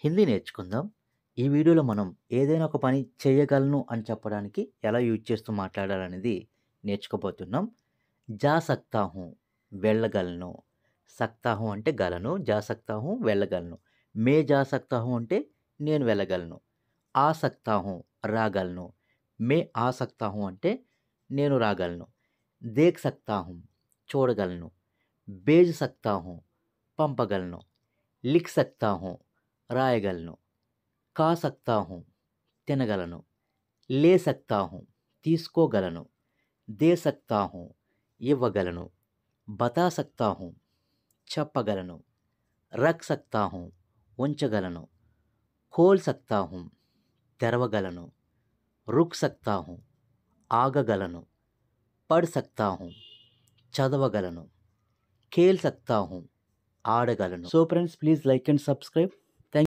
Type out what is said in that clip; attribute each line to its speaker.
Speaker 1: హిందీ నేర్చుకుందాం. ఈ వీడియోలో మనం ఏదైనా ఒక పని చేయగలను అని చెప్పడానికి ఎలా యూజ్ చేస్తూ మాట్లాడాలనేది నేర్చుకోబోతున్నాం. జా సక్తా హూ వెళ్ళగలను. సక్తా హూ అంటే గలను. జా సక్తా హూ వెళ్ళగలను. మే జా సక్తా హూ అంటే నేను వెళ్ళగలను. ఆ సక్తా హూ రాగలను. మే ఆ సక్తా హూ అంటే నేను రాగలను. దేఖ్ సక్తా హూ చూడగలను. భేజ్ సక్తా హూ పంపగలను. లిఖ్ సక్తా హూ రాయగలను. కా సక్తా హూ తినగలను. లే సక్తా హూ తీసుకోగలను. దే సక్తా హూ ఇవ్వగలను. బతా సక్తా హూ చెప్పగలను. రఖ్ సక్తా హూ ఉంచగలను. ఖోల్ సక్తా హూ తెరవగలను. రుక్ సక్తా హూ ఆగగలను. పఢ్ సక్తా హూ చదవగలను. ఖేల్ సక్తా హూ ఆడగలను. So friends, please like and subscribe.